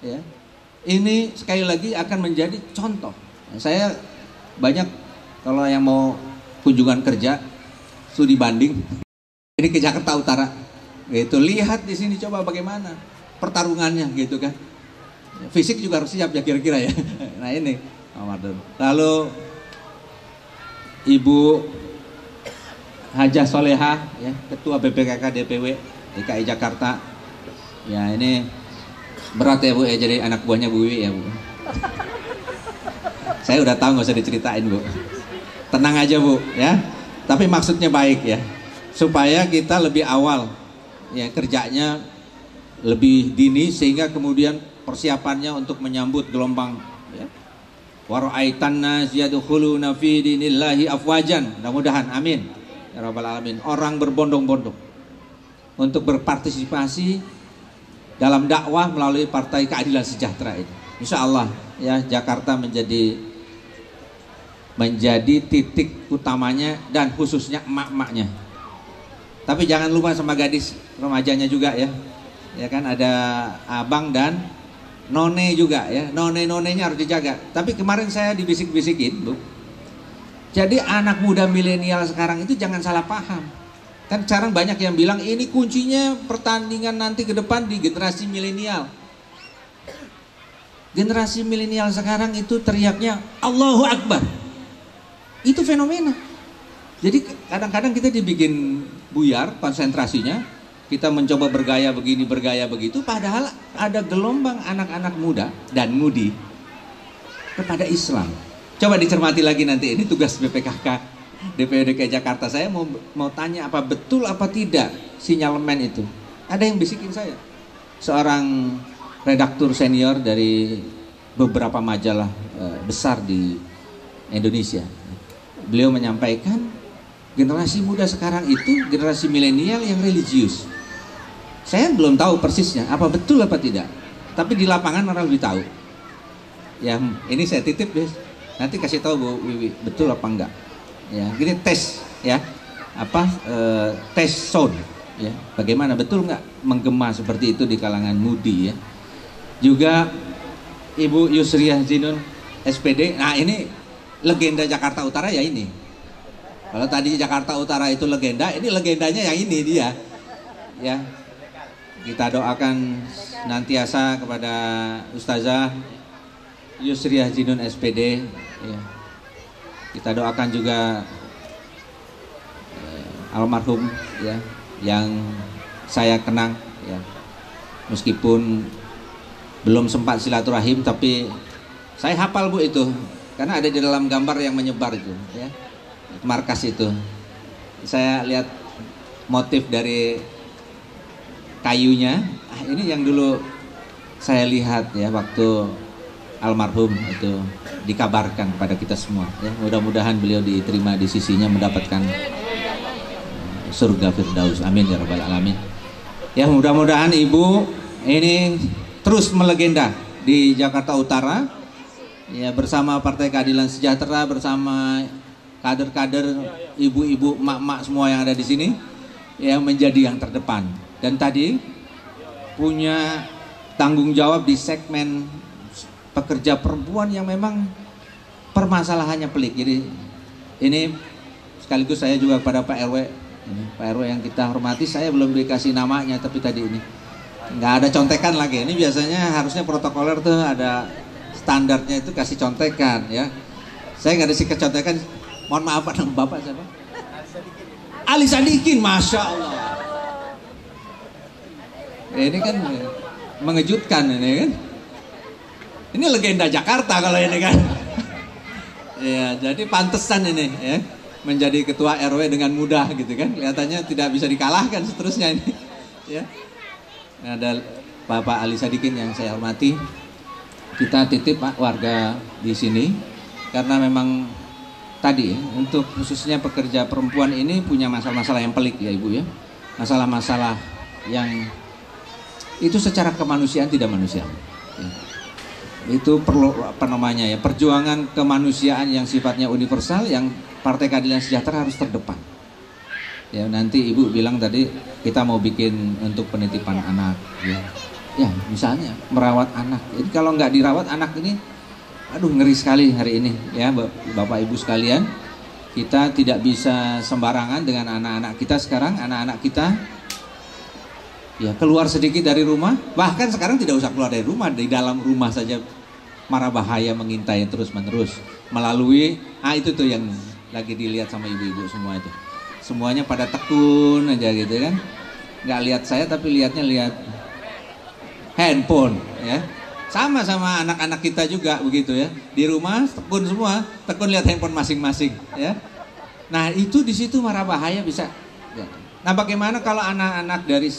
ya. Ini sekali lagi akan menjadi contoh. Saya banyak kalau yang mau kunjungan kerja studi banding ini ke Jakarta Utara gitu, lihat di sini coba bagaimana pertarungannya gitu kan. Fisik juga harus siap ya kira-kira ya. Nah ini lalu Ibu Hajah Solehah ya, Ketua BPKK DPW DKI Jakarta. Ya ini berat ya Bu ya, jadi anak buahnya Bu Wiwi ya Bu. Saya udah tahu, nggak usah diceritain Bu. Tenang aja Bu ya. Tapi maksudnya baik ya, supaya kita lebih awal ya kerjanya lebih dini sehingga kemudian persiapannya untuk menyambut gelombang ya. Wa ra'aitan nas yadkhuluna fi dinillahi afwajan. Mudah-mudahan amin ya rabbal alamin. Orang berbondong-bondong untuk berpartisipasi dalam dakwah melalui Partai Keadilan Sejahtera ini. Insya Allah ya Jakarta menjadi titik utamanya dan khususnya emak-emaknya. Tapi jangan lupa sama gadis remajanya juga ya. Ya kan ada abang dan none juga ya. None-nonenya harus dijaga. Tapi kemarin saya dibisik-bisikin, Bu. Jadi anak muda milenial sekarang itu jangan salah paham. Kan sekarang banyak yang bilang ini kuncinya pertandingan nanti ke depan di generasi milenial. Generasi milenial sekarang itu teriaknya Allahu Akbar. Itu fenomena. Jadi kadang-kadang kita dibikin buyar konsentrasinya. Kita mencoba bergaya begini, bergaya begitu. Padahal ada gelombang anak-anak muda dan mudi kepada Islam. Coba dicermati lagi nanti. Ini tugas BPKK DPW DKI Jakarta. Saya mau tanya apa betul apa tidak sinyalemen itu. Ada yang bisikin saya. Seorang redaktur senior dari beberapa majalah besar di Indonesia. Beliau menyampaikan generasi muda sekarang itu generasi milenial yang religius. Saya belum tahu persisnya apa betul apa tidak. Tapi di lapangan orang lebih tahu. Ya, ini saya titip ya. Nanti kasih tahu Bu Wiwi betul apa enggak. Ya, gini tes ya. Tes sound ya. Bagaimana betul enggak menggema seperti itu di kalangan mudi ya. Juga Ibu Yusriah Zinun SPD. Nah, ini legenda Jakarta Utara ya ini. Kalau tadi Jakarta Utara itu legenda, ini legendanya yang ini dia. Ya. Kita doakan senantiasa kepada Ustazah Yusriah Zinun SPD ya. Kita doakan juga almarhum ya yang saya kenang ya. Meskipun belum sempat silaturahim tapi saya hafal Bu itu. Karena ada di dalam gambar yang menyebar itu ya. Markas itu. Saya lihat motif dari kayunya. Ini yang dulu saya lihat ya waktu almarhum itu dikabarkan kepada kita semua ya. Mudah-mudahan beliau diterima di sisinya mendapatkan surga Firdaus. Amin ya rabbal alamin. Ya, mudah-mudahan Ibu ini terus melegenda di Jakarta Utara. Ya, bersama Partai Keadilan Sejahtera, bersama kader-kader, ibu-ibu, mak-mak semua yang ada di sini yang menjadi yang terdepan. Dan tadi punya tanggung jawab di segmen pekerja perempuan yang memang permasalahannya pelik. Jadi ini sekaligus saya juga kepada Pak RW, Pak RW yang kita hormati, saya belum dikasih namanya tapi tadi ini nggak ada contekan lagi. Ini biasanya harusnya protokoler tuh ada standarnya itu kasih contekan ya. Saya nggak dikasih contekan. Mohon maaf Pak, nama Bapak siapa? Ali Sadikin, Masya Allah. Ini kan mengejutkan ini kan. Ini legenda Jakarta kalau ini kan. Ya, jadi pantesan ini ya menjadi ketua RW dengan mudah gitu kan. Kelihatannya tidak bisa dikalahkan seterusnya ini. Ya. Ada Bapak Ali Sadikin yang saya hormati. Kita titip Pak warga di sini karena memang tadi untuk khususnya pekerja perempuan ini punya masalah-masalah yang pelik ya Ibu ya. Masalah-masalah yang itu secara kemanusiaan tidak manusiawi. Ya. Itu perlu apa namanya ya, perjuangan kemanusiaan yang sifatnya universal yang Partai Keadilan Sejahtera harus terdepan. Ya, nanti Ibu bilang tadi kita mau bikin untuk penitipan anak ya. Ya, misalnya merawat anak. Jadi kalau nggak dirawat anak ini, aduh ngeri sekali hari ini ya Bapak Ibu sekalian. Kita tidak bisa sembarangan dengan anak-anak kita sekarang. Anak-anak kita ya keluar sedikit dari rumah, bahkan sekarang tidak usah keluar dari rumah, di dalam rumah saja mara bahaya mengintai terus menerus melalui itu tuh yang lagi dilihat sama ibu-ibu semua itu. Semuanya pada tekun aja gitu kan. Nggak lihat saya tapi lihat handphone ya. Sama anak-anak kita juga begitu ya. Di rumah tekun semua, tekun lihat handphone masing-masing ya. Nah, itu di situ mara bahaya bisa. Nah, bagaimana kalau anak-anak dari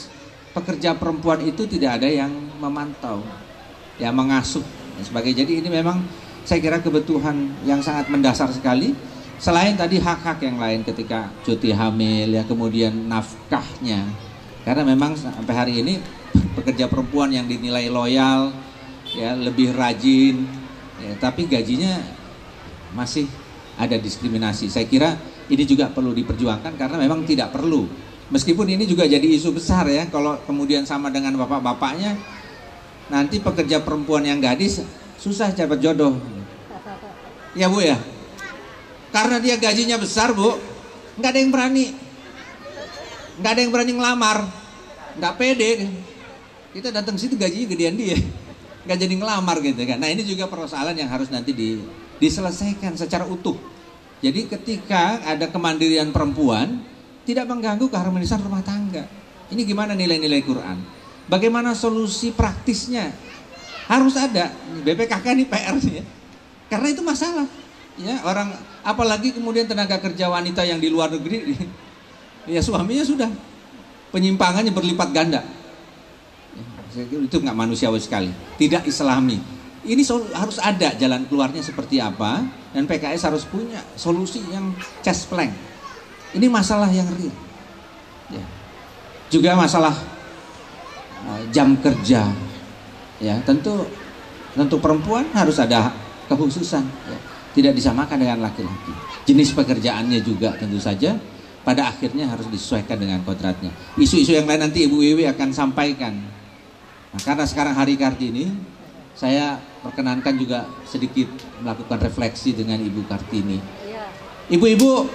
pekerja perempuan itu tidak ada yang memantau, ya mengasuh dan sebagainya. Jadi ini memang saya kira kebutuhan yang sangat mendasar sekali. Selain tadi hak-hak yang lain ketika cuti hamil ya, kemudian nafkahnya. Karena memang sampai hari ini pekerja perempuan yang dinilai loyal, ya lebih rajin, ya, tapi gajinya masih ada diskriminasi. Saya kira ini juga perlu diperjuangkan karena memang tidak perlu. Meskipun ini juga jadi isu besar ya, kalau kemudian sama dengan bapak-bapaknya, nanti pekerja perempuan yang gadis susah dapat jodoh. Ya Bu ya, karena dia gajinya besar Bu, nggak ada yang berani, ngelamar, nggak pede. Kita datang situ gajinya gedean dia, nggak jadi ngelamar gitu kan. Nah ini juga persoalan yang harus nanti diselesaikan secara utuh. Jadi ketika ada kemandirian perempuan, tidak mengganggu keharmonisan rumah tangga. Ini gimana nilai-nilai Quran? Bagaimana solusi praktisnya? Harus ada. BPKK ini PR ya. Karena itu masalah. Ya, orang apalagi kemudian tenaga kerja wanita yang di luar negeri, ya suaminya sudah penyimpangannya berlipat ganda. Ya, itu nggak manusiawi sekali. Tidak Islami. Ini harus ada jalan keluarnya seperti apa, dan PKS harus punya solusi yang cas plank. Ini masalah yang real. Ya. Juga masalah jam kerja. Ya, tentu perempuan harus ada kekhususan. Ya. Tidak disamakan dengan laki-laki. Jenis pekerjaannya juga tentu saja pada akhirnya harus disesuaikan dengan kodratnya. Isu-isu yang lain nanti Ibu Wiwi akan sampaikan. Nah, karena sekarang Hari Kartini, saya perkenankan juga sedikit melakukan refleksi dengan Ibu Kartini. Ibu-ibu,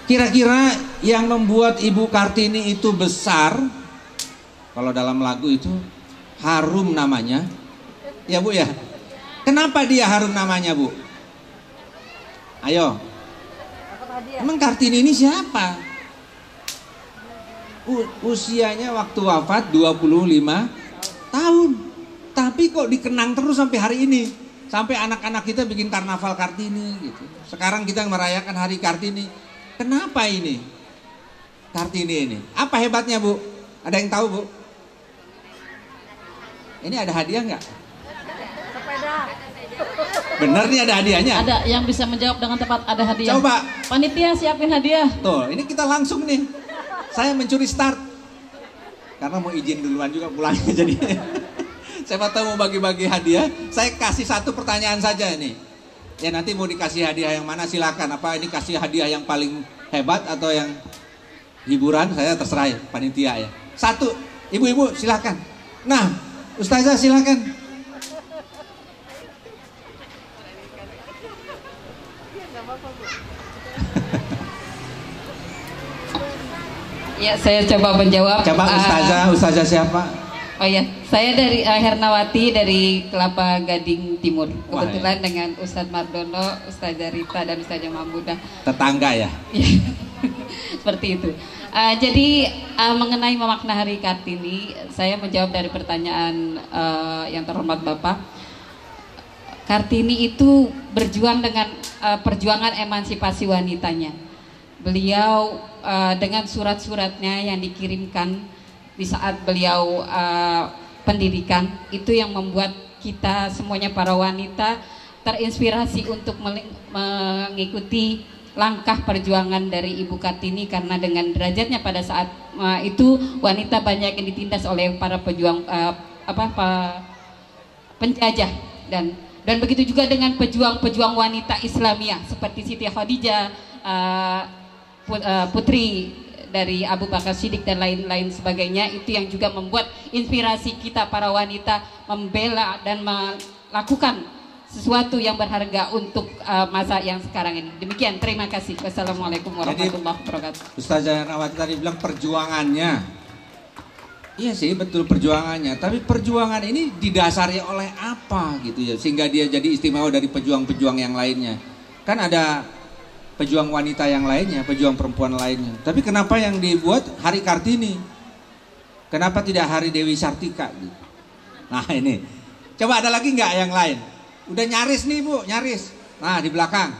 kira-kira yang membuat Ibu Kartini itu besar, kalau dalam lagu itu harum namanya, ya Bu ya. Kenapa dia harum namanya Bu? Ayo. Emang Kartini ini siapa? Usianya waktu wafat 25 tahun. Tapi kok dikenang terus sampai hari ini. Sampai anak-anak kita bikin karnaval Kartini gitu. Sekarang kita merayakan Hari Kartini. Kenapa ini? Kartini ini. Apa hebatnya Bu? Ada yang tahu Bu? Ini ada hadiah nggak? Sepeda. Bener nih ada hadiahnya? Ada yang bisa menjawab dengan tepat, ada hadiah. Coba. Panitia siapin hadiah. Tuh, ini kita langsung nih. Saya mencuri start. Karena mau izin duluan juga pulangnya jadi. Siapa tahu mau bagi-bagi hadiah. Saya kasih satu pertanyaan saja nih. Ya nanti mau dikasih hadiah yang mana silakan. Apa ini kasih hadiah yang paling hebat atau yang hiburan? Saya terserah ya, panitia ya. Satu, ibu-ibu silakan. Nah, Ustazah silakan. Ya, saya coba menjawab. Coba Ustazah siapa? Oh ya, saya dari Hernawati dari Kelapa Gading Timur. Kebetulan dengan Ustadz Mardono, Ustazah Rita dan Ustazah Mamudah. Tetangga ya? Seperti itu. Jadi mengenai memakna Hari Kartini, saya menjawab dari pertanyaan yang terhormat Bapak. Kartini itu berjuang dengan perjuangan emansipasi wanitanya. Beliau dengan surat-suratnya yang dikirimkan di saat beliau pendidikan, itu yang membuat kita semuanya para wanita terinspirasi untuk mengikuti langkah perjuangan dari Ibu Kartini, karena dengan derajatnya pada saat itu wanita banyak yang ditindas oleh para pejuang penjajah, dan begitu juga dengan pejuang-pejuang wanita Islamiyah seperti Siti Khadijah, putri dari Abu Bakar Siddiq dan lain-lain sebagainya, itu yang juga membuat inspirasi kita para wanita membela dan melakukan sesuatu yang berharga untuk masa yang sekarang ini. Demikian, terima kasih. Wassalamualaikum warahmatullahi wabarakatuh. Ustazah Nawati tadi bilang perjuangannya. Iya sih, betul perjuangannya. Tapi perjuangan ini didasari oleh apa gitu ya, sehingga dia jadi istimewa dari pejuang-pejuang yang lainnya. Kan ada pejuang wanita yang lainnya, pejuang perempuan lainnya. Tapi kenapa yang dibuat Hari Kartini? Kenapa tidak Hari Dewi Sartika gitu? Nah ini, coba ada lagi nggak yang lain? Udah nyaris nih Bu, nyaris. Nah di belakang.